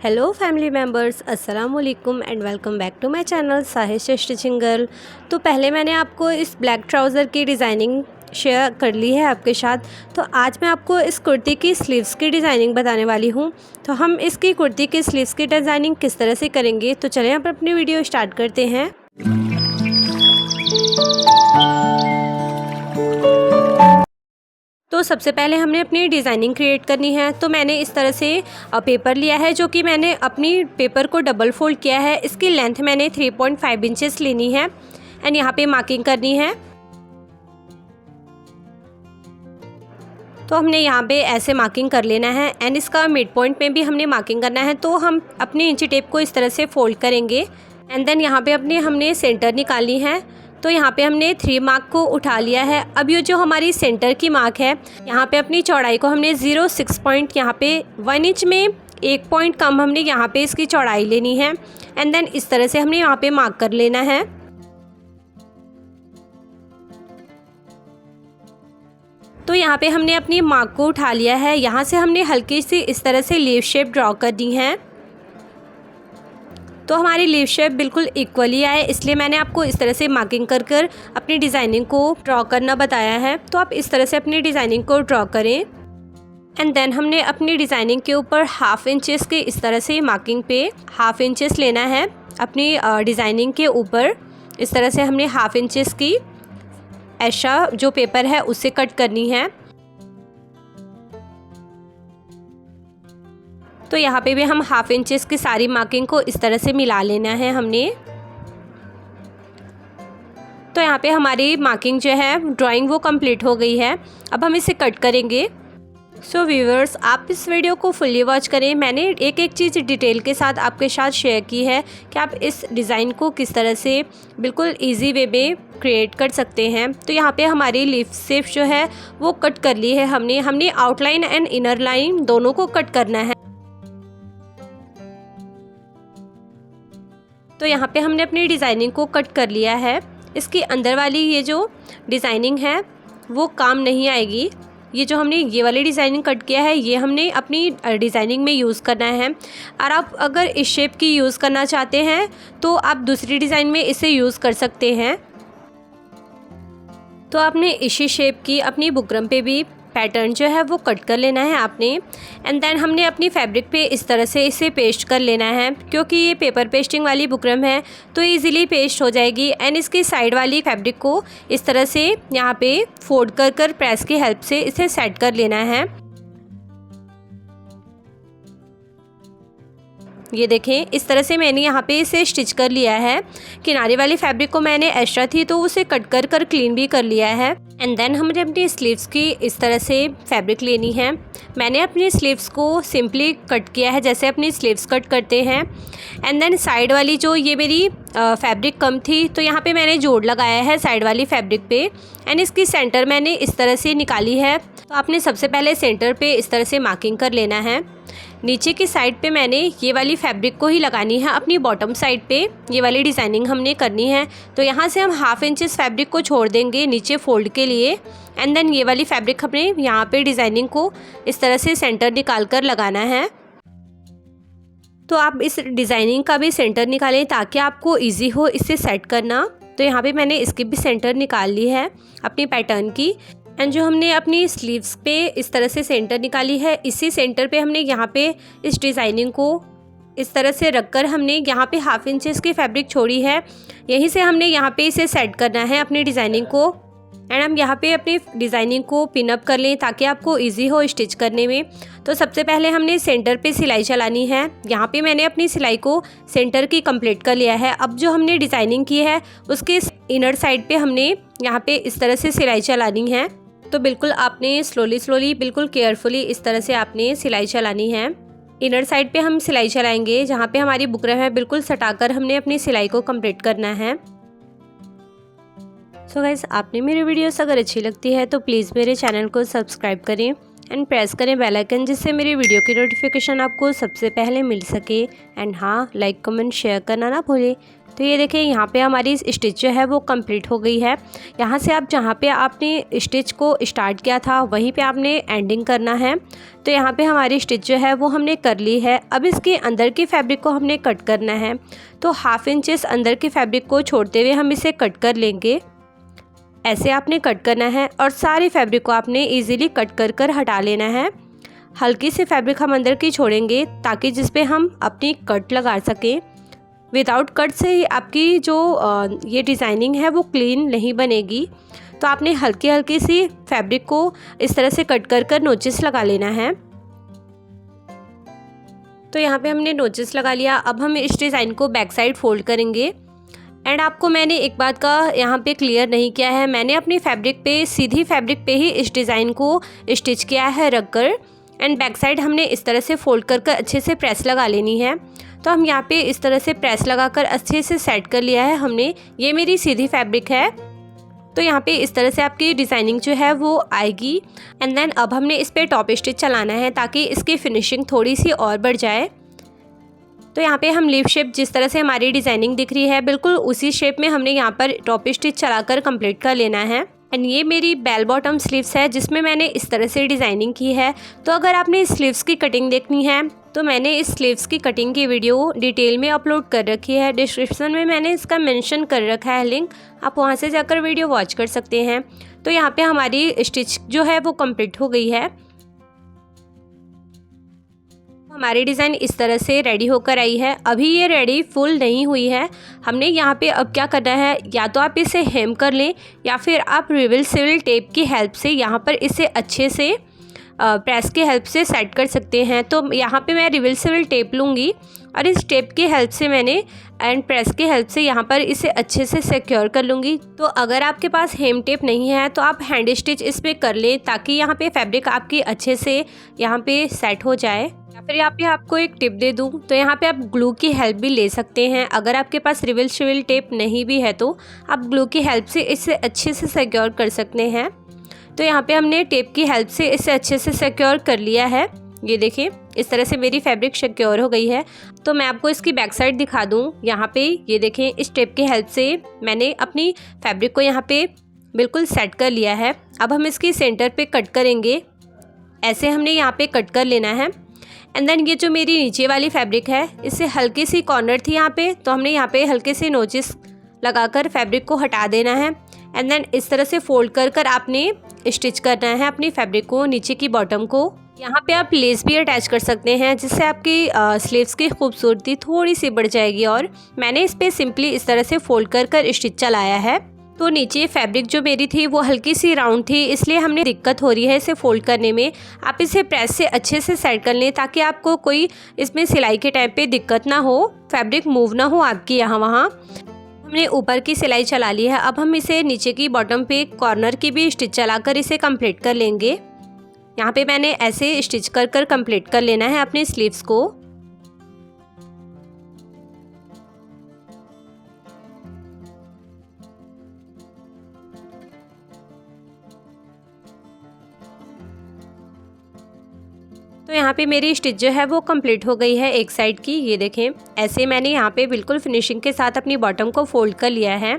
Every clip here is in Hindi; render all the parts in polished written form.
हेलो फैमिली मेम्बर्स, अस्सलाम वालेकुम and welcome back to my channel Sahish stitching girl. तो पहले मैंने आपको इस ब्लैक ट्राउज़र की डिज़ाइनिंग शेयर कर ली है आपके साथ। तो आज मैं आपको इस कुर्ती की स्लीव्स की डिज़ाइनिंग बताने वाली हूँ। तो हम इसकी कुर्ती की स्लीव्स की डिज़ाइनिंग किस तरह से करेंगे, तो चलें आप अपनी वीडियो स्टार्ट करते हैं। तो सबसे पहले हमने अपनी डिज़ाइनिंग क्रिएट करनी है। तो मैंने इस तरह से पेपर लिया है, जो कि मैंने अपनी पेपर को डबल फोल्ड किया है। इसकी लेंथ मैंने 3.5 इंचेस लेनी है एंड यहाँ पे मार्किंग करनी है। तो हमने यहाँ पे ऐसे मार्किंग कर लेना है एंड इसका मिड पॉइंट में भी हमने मार्किंग करना है। तो हम अपनी इंची टेप को इस तरह से फोल्ड करेंगे एंड देन यहाँ पे हमने सेंटर निकालनी है। तो यहाँ पे हमने 3 मार्क को उठा लिया है। अब ये जो हमारी सेंटर की मार्क है, यहाँ पे अपनी चौड़ाई को हमने 0.6 पॉइंट, यहाँ पे 1 इंच में 1 पॉइंट कम हमने यहाँ पे इसकी चौड़ाई लेनी है एंड देन इस तरह से हमने यहाँ पे मार्क कर लेना है। तो यहाँ पे हमने अपनी मार्क को उठा लिया है। यहाँ से हमने हल्की सी इस तरह से लीव शेप ड्रॉ करनी है। तो हमारी लीव शेप बिल्कुल इक्वली आए, इसलिए मैंने आपको इस तरह से मार्किंग कर अपनी डिज़ाइनिंग को ड्रॉ करना बताया है। तो आप इस तरह से अपनी डिज़ाइनिंग को ड्रॉ करें एंड देन हमने अपनी डिज़ाइनिंग के ऊपर 1/2 इंचेस के इस तरह से मार्किंग पे 1/2 इंचेस लेना है। अपनी डिज़ाइनिंग के ऊपर इस तरह से हमने 1/2 इंचेस की ऐसा जो पेपर है उससे कट करनी है। तो यहाँ पे भी हम 1/2 इंचेस की सारी मार्किंग को इस तरह से मिला लेना है हमने। तो यहाँ पे हमारी मार्किंग जो है ड्राइंग वो कंप्लीट हो गई है। अब हम इसे कट करेंगे। सो व्यूअर्स, आप इस वीडियो को फुल्ली वॉच करें। मैंने एक एक चीज़ डिटेल के साथ आपके साथ शेयर की है कि आप इस डिज़ाइन को किस तरह से बिल्कुल इजी वे में क्रिएट कर सकते हैं। तो यहाँ पे हमारी लीफ शेप जो है वो कट कर ली है हमने आउटलाइन एंड इनर लाइन दोनों को कट करना है। तो यहाँ पे हमने अपनी डिज़ाइनिंग को कट कर लिया है। इसकी अंदर वाली ये जो डिज़ाइनिंग है वो काम नहीं आएगी। ये जो हमने ये वाली डिज़ाइनिंग कट किया है, ये हमने अपनी डिज़ाइनिंग में यूज़ करना है। और आप अगर इस शेप की यूज़ करना चाहते हैं तो आप दूसरी डिज़ाइन में इसे यूज़ कर सकते हैं। तो आपने इसी शेप की अपनी बुकरम पे भी पैटर्न जो है वो कट कर लेना है आपने एंड देन हमने अपनी फैब्रिक पे इस तरह से इसे पेस्ट कर लेना है। क्योंकि ये पेपर पेस्टिंग वाली बुकरम है तो इजीली पेस्ट हो जाएगी। एंड इसकी साइड वाली फैब्रिक को इस तरह से यहाँ पे फोल्ड कर प्रेस की हेल्प से इसे सेट कर लेना है। ये देखें, इस तरह से मैंने यहाँ पे इसे स्टिच कर लिया है। किनारे वाली फैब्रिक को मैंने एक्स्ट्रा थी तो उसे कट कर क्लीन भी कर लिया है। एंड देन हमने अपनी स्लीव्स की इस तरह से फैब्रिक लेनी है। मैंने अपनी स्लीव्स को सिंपली कट किया है जैसे अपनी स्लीव्स कट करते हैं। एंड देन साइड वाली जो ये मेरी फैब्रिक कम थी तो यहाँ पे मैंने जोड़ लगाया है साइड वाली फैब्रिक पे एंड इसकी सेंटर मैंने इस तरह से निकाली है। तो आपने सबसे पहले सेंटर पे इस तरह से मार्किंग कर लेना है। नीचे की साइड पे मैंने ये वाली फैब्रिक को ही लगानी है। अपनी बॉटम साइड पे ये वाली डिज़ाइनिंग हमने करनी है। तो यहाँ से हम 1/2 इंचेस फैब्रिक को छोड़ देंगे नीचे फोल्ड के लिए एंड देन ये वाली फैब्रिक हमने यहाँ पे डिज़ाइनिंग को इस तरह से सेंटर निकाल कर लगाना है। तो आप इस डिज़ाइनिंग का भी सेंटर निकालें ताकि आपको ईजी हो इसे सेट करना। तो यहाँ पे मैंने इसकी भी सेंटर निकाल ली है अपनी पैटर्न की। एंड जो हमने अपनी स्लीव्स पे इस तरह से सेंटर निकाली है, इसी सेंटर पे हमने यहाँ पे इस डिज़ाइनिंग को इस तरह से रखकर हमने यहाँ पे 1/2 इंचेस की फैब्रिक छोड़ी है। यहीं से हमने यहाँ पे इसे सेट करना है अपनी डिज़ाइनिंग को। एंड हम यहाँ पे अपनी डिज़ाइनिंग को पिन अप कर लें ताकि आपको इजी हो स्टिच करने में। तो सबसे पहले हमने सेंटर पे सिलाई चलानी है। यहाँ पे मैंने अपनी सिलाई को सेंटर की कंप्लीट कर लिया है। अब जो हमने डिज़ाइनिंग की है उसके इनर साइड पे हमने यहाँ पे इस तरह से सिलाई चलानी है। तो बिल्कुल आपने स्लोली बिल्कुल केयरफुली इस तरह से आपने सिलाई चलानी है। इनर साइड पे हम सिलाई चलाएंगे जहाँ पे हमारी बुकरम है, बिल्कुल सटाकर हमने अपनी सिलाई को कंप्लीट करना है। सो गाइस, आपने मेरी वीडियोस अगर अच्छी लगती है तो प्लीज़ मेरे चैनल को सब्सक्राइब करें एंड प्रेस करें बेल आइकन, जिससे मेरी वीडियो की नोटिफिकेशन आपको सबसे पहले मिल सके। एंड हाँ, लाइक कमेंट शेयर करना ना भूलें। तो ये देखिए यहाँ पे हमारी स्टिच जो है वो कंप्लीट हो गई है। यहाँ से आप जहाँ पे आपने स्टिच को स्टार्ट किया था वहीं पे आपने एंडिंग करना है। तो यहाँ पे हमारी स्टिच जो है वो हमने कर ली है। अब इसके अंदर की फैब्रिक को हमने कट करना है। तो 1/2 इंचेस अंदर की फैब्रिक को छोड़ते हुए हम इसे कट कर लेंगे। ऐसे आपने कट करना है और सारी फैब्रिक को आपने ईजीली कट कर हटा लेना है। हल्की सी फैब्रिक हम अंदर की छोड़ेंगे ताकि जिस पे हम अपनी कट लगा सकें। विदाउट कट से आपकी जो ये डिज़ाइनिंग है वो क्लीन नहीं बनेगी। तो आपने हल्की हल्की सी फैब्रिक को इस तरह से कट कर नोचेस लगा लेना है। तो यहाँ पे हमने नोचेस लगा लिया। अब हम इस डिज़ाइन को बैक साइड फोल्ड करेंगे। एंड आपको मैंने एक बात का यहाँ पे क्लियर नहीं किया है, मैंने अपनी फैब्रिक पे सीधी फैब्रिक पे ही इस डिज़ाइन को स्टिच किया है रख कर। एंड बैक साइड हमने इस तरह से फोल्ड कर अच्छे से प्रेस लगा लेनी है। तो हम यहाँ पे इस तरह से प्रेस लगाकर अच्छे से सेट कर लिया है हमने। ये मेरी सीधी फैब्रिक है। तो यहाँ पे इस तरह से आपकी डिज़ाइनिंग जो है वो आएगी। एंड देन अब हमने इस पर टॉप स्टिच चलाना है ताकि इसकी फिनिशिंग थोड़ी सी और बढ़ जाए। तो यहाँ पे हम लीफ शेप जिस तरह से हमारी डिज़ाइनिंग दिख रही है बिल्कुल उसी शेप में हमने यहाँ पर टॉप स्टिच चलाकर कंप्लीट कर लेना है। एंड ये मेरी बेल बॉटम स्लीव्स है जिसमें मैंने इस तरह से डिज़ाइनिंग की है। तो अगर आपने स्लीव्स की कटिंग देखनी है तो मैंने इस स्लीव्स की कटिंग की वीडियो डिटेल में अपलोड कर रखी है। डिस्क्रिप्शन में मैंने इसका मेंशन कर रखा है लिंक, आप वहाँ से जाकर वीडियो वॉच कर सकते हैं। तो यहाँ पे हमारी स्टिच जो है वो कंप्लीट हो गई है। हमारी डिज़ाइन इस तरह से रेडी होकर आई है। अभी ये रेडी फुल नहीं हुई है। हमने यहाँ पे अब क्या करना है, या तो आप इसे हेम कर लें या फिर आप रिवर्सिबल टेप की हेल्प से यहाँ पर इसे अच्छे से प्रेस की हेल्प से सेट कर सकते हैं। तो यहाँ पे मैं रिवर्सिबल टेप लूँगी और इस टेप की हेल्प से मैंने एंड प्रेस की हेल्प से यहाँ पर इसे अच्छे से सिक्योर कर लूँगी। तो अगर आपके पास हेम टेप नहीं है तो आप हैंड स्टिच इस पर कर लें ताकि यहाँ पे फैब्रिक आपकी अच्छे से यहाँ पे सेट हो जाए। या फिर यहाँ पे आपको एक टिप दे दूँ तो यहाँ पे आप ग्लू की हेल्प भी ले सकते हैं। अगर आपके पास रिवर्सिबल टेप नहीं भी है तो आप ग्लू की हेल्प से इसे अच्छे से सिक्योर कर सकते हैं। तो यहाँ पे हमने टेप की हेल्प से इसे अच्छे से सिक्योर कर लिया है। ये देखिए इस तरह से मेरी फैब्रिक सिक्योर हो गई है। तो मैं आपको इसकी बैक साइड दिखा दूँ। यहाँ पे ये देखें, इस टेप की हेल्प से मैंने अपनी फैब्रिक को यहाँ पे बिल्कुल सेट कर लिया है। अब हम इसकी सेंटर पे कट करेंगे। ऐसे हमने यहाँ पे कट कर लेना है। एंड देन ये जो मेरी नीचे वाली फैब्रिक है इससे हल्की सी कॉर्नर थी यहाँ पे, तो हमने यहाँ पे हल्के से नोचेस लगाकर फैब्रिक को हटा देना है। एंड देन इस तरह से फोल्ड कर आपने स्टिच करना है अपनी फैब्रिक को, नीचे की बॉटम को। यहाँ पे आप लेस भी अटैच कर सकते हैं जिससे आपकी स्लीव्स की खूबसूरती थोड़ी सी बढ़ जाएगी। और मैंने इस पर सिंपली इस तरह से फोल्ड कर स्टिच चलाया है। तो नीचे फैब्रिक जो मेरी थी वो हल्की सी राउंड थी, इसलिए हमने दिक्कत हो रही है इसे फोल्ड करने में। आप इसे प्रेस से अच्छे से सेट कर लें ताकि आपको कोई इसमें सिलाई के टाइम पे दिक्कत ना हो, फैब्रिक मूव ना हो आपकी यहाँ वहाँ। हमने ऊपर की सिलाई चला ली है। अब हम इसे नीचे की बॉटम पे कॉर्नर की भी स्टिच चलाकर इसे कंप्लीट कर लेंगे। यहाँ पे मैंने ऐसे स्टिच कर कंप्लीट कर लेना है अपने स्लीव्स को। तो यहाँ पे मेरी स्टिच जो है वो कंप्लीट हो गई है एक साइड की। ये देखें, ऐसे मैंने यहाँ पे बिल्कुल फिनिशिंग के साथ अपनी बॉटम को फोल्ड कर लिया है।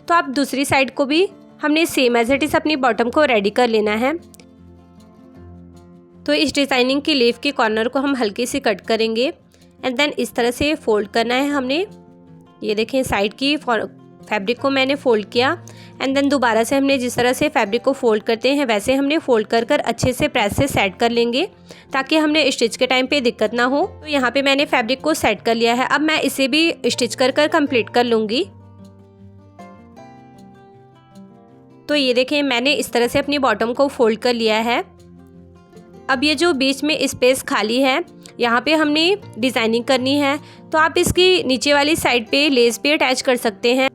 तो आप दूसरी साइड को भी हमने सेम एज इट इज़ अपनी बॉटम को रेडी कर लेना है। तो इस डिज़ाइनिंग की लीफ की कॉर्नर को हम हल्की सी कट करेंगे। एंड देन इस तरह से फोल्ड करना है हमने। ये देखें, साइड की फैब्रिक को मैंने फोल्ड किया। एंड देन दोबारा से हमने जिस तरह से फैब्रिक को फोल्ड करते हैं वैसे हमने फोल्ड कर अच्छे से प्रेस से सेट कर लेंगे ताकि हमने स्टिच के टाइम पे दिक्कत ना हो। तो यहाँ पे मैंने फैब्रिक को सेट कर लिया है। अब मैं इसे भी स्टिच कर कंप्लीट कर लूँगी। तो ये देखें, मैंने इस तरह से अपनी बॉटम को फोल्ड कर लिया है। अब ये जो बीच में स्पेस खाली है यहाँ पे हमने डिज़ाइनिंग करनी है। तो आप इसकी नीचे वाली साइड पे लेस भी अटैच कर सकते हैं।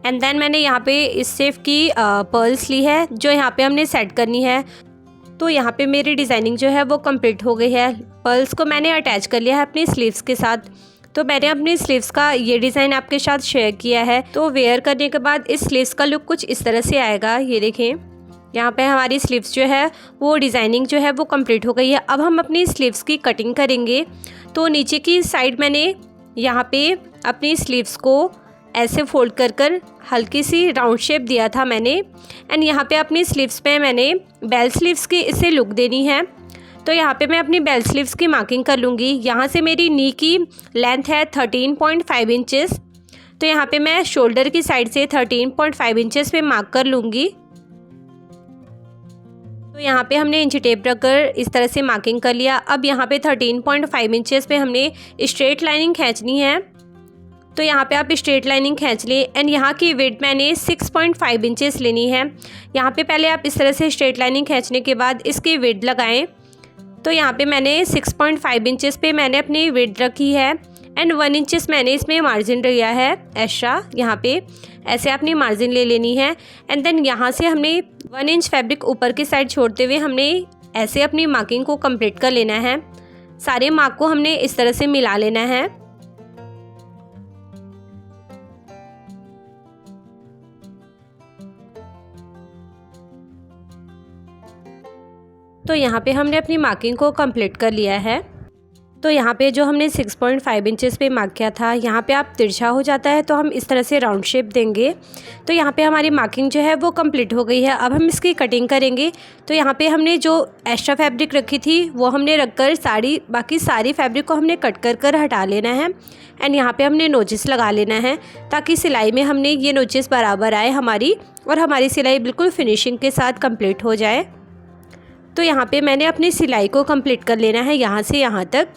एंड देन मैंने यहाँ पे इस शेप की पर्ल्स ली है जो यहाँ पे हमने सेट करनी है। तो यहाँ पे मेरी डिज़ाइनिंग जो है वो कंप्लीट हो गई है। पर्ल्स को मैंने अटैच कर लिया है अपनी स्लीव्स के साथ। तो मैंने अपनी स्लीव्स का ये डिज़ाइन आपके साथ शेयर किया है। तो वेयर करने के बाद इस स्लीव्स का लुक कुछ इस तरह से आएगा। ये देखें, यहाँ पे हमारी स्लीव्स जो है वो डिज़ाइनिंग जो है वो कंप्लीट हो गई है। अब हम अपनी स्लीव्स की कटिंग करेंगे। तो नीचे की साइड मैंने यहाँ पे अपनी स्लीव्स को ऐसे फोल्ड कर हल्की सी राउंड शेप दिया था मैंने। एंड यहाँ पे अपनी स्लीव्स पे मैंने बेल स्लीव्स की इसे लुक देनी है। तो यहाँ पे मैं अपनी बेल स्लीव्स की मार्किंग कर लूँगी। यहाँ से मेरी नी की लेंथ है 13.5 इंचेस। तो यहाँ पे मैं शोल्डर की साइड से 13.5 इंचेस पे मार्क कर लूँगी। तो यहाँ पे हमने इंची टेप रखकर इस तरह से मार्किंग कर लिया। अब यहाँ पे 13.5 इंचेस पे हमने स्ट्रेट लाइनिंग खींचनी है। तो यहाँ पे आप स्ट्रेट लाइनिंग खींच लें। एंड यहाँ की विड्थ मैंने 6.5 इंचेस लेनी है। यहाँ पे पहले आप इस तरह से स्ट्रेट लाइनिंग खींचने के बाद इसकी विड्थ लगाएं। तो यहाँ पे मैंने 6.5 इंचेस पे मैंने अपनी विड्थ रखी है। एंड 1 इंचेस मैंने इसमें मार्जिन लिया है एक्स्ट्रा। यहाँ पे ऐसे अपनी मार्जिन ले लेनी है। एंड देन यहाँ से हमने 1 इंच फैब्रिक ऊपर की साइड छोड़ते हुए हमने ऐसे अपनी मार्किंग को कंप्लीट कर लेना है। सारे मार्क को हमने इस तरह से मिला लेना है। तो यहाँ पे हमने अपनी मार्किंग को कंप्लीट कर लिया है। तो यहाँ पे जो हमने 6.5 इंचेस पे मार्क किया था, यहाँ पे आप तिरछा हो जाता है तो हम इस तरह से राउंड शेप देंगे। तो यहाँ पे हमारी मार्किंग जो है वो कंप्लीट हो गई है। अब हम इसकी कटिंग करेंगे। तो यहाँ पे हमने जो एक्स्ट्रा फैब्रिक रखी थी वो हमने रखकर बाकी सारी फैब्रिक को हमने कट कर हटा लेना है। एंड यहाँ पे हमने नोचेस लगा लेना है ताकि सिलाई में हमने ये नोचेस बराबर आए हमारी, और हमारी सिलाई बिल्कुल फिनिशिंग के साथ कंप्लीट हो जाए। तो यहाँ पे मैंने अपनी सिलाई को कंप्लीट कर लेना है यहाँ से यहाँ तक।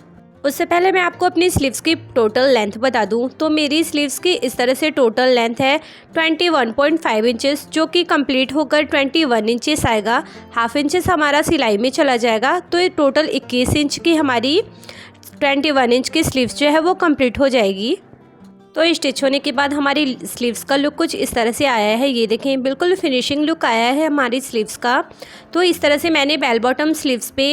उससे पहले मैं आपको अपनी स्लीव्स की टोटल लेंथ बता दूं। तो मेरी स्लीव्स की इस तरह से टोटल लेंथ है 21.5 इंचेस, जो कि कंप्लीट होकर 21 इंचेस आएगा। हाफ इंचेस हमारा सिलाई में चला जाएगा। तो ये टोटल 21 इंच की हमारी 21 इंच की स्लीव्स जो है वो कंप्लीट हो जाएगी। तो स्टिच होने के बाद हमारी स्लीव्स का लुक कुछ इस तरह से आया है। ये देखें, बिल्कुल फिनिशिंग लुक आया है हमारी स्लीव्स का। तो इस तरह से मैंने बेल बॉटम स्लीव्स पे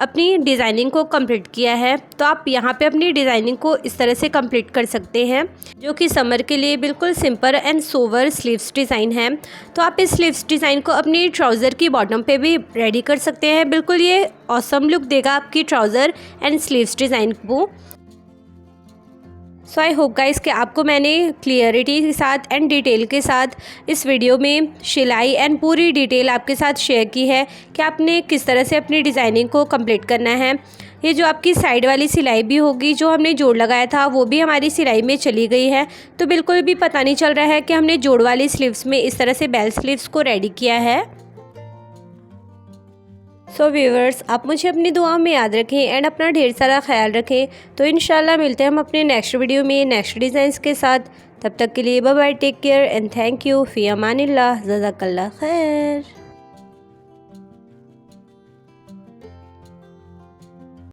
अपनी डिज़ाइनिंग को कंप्लीट किया है। तो आप यहाँ पे अपनी डिज़ाइनिंग को इस तरह से कंप्लीट कर सकते हैं, जो कि समर के लिए बिल्कुल simple and sober sleeves design है। तो आप इस स्लीव्स डिज़ाइन को अपनी ट्राउज़र की बॉटम पे भी रेडी कर सकते हैं। बिल्कुल ये ऑसम लुक देगा आपकी ट्राउज़र एंड स्लीव्स डिज़ाइन को। सो आई होप गाइस कि आपको मैंने क्लियरिटी के साथ एंड डिटेल के साथ इस वीडियो में सिलाई एंड पूरी डिटेल आपके साथ शेयर की है कि आपने किस तरह से अपनी डिज़ाइनिंग को कंप्लीट करना है। ये जो आपकी साइड वाली सिलाई भी होगी, जो हमने जोड़ लगाया था वो भी हमारी सिलाई में चली गई है। तो बिल्कुल भी पता नहीं चल रहा है कि हमने जोड़ वाली स्लीव्स में इस तरह से बेल स्लीव्स को रेडी किया है। सो व्यूअर्स, आप मुझे अपनी दुआओं में याद रखें एंड अपना ढेर सारा ख्याल रखें। तो इंशाल्लाह मिलते हैं हम अपने नेक्स्ट वीडियो में नेक्स्ट डिज़ाइंस के साथ। तब तक के लिए bye bye, take care and thank you, फ़ी अमानिल्लाह, जज़ाकल्लाह खैर।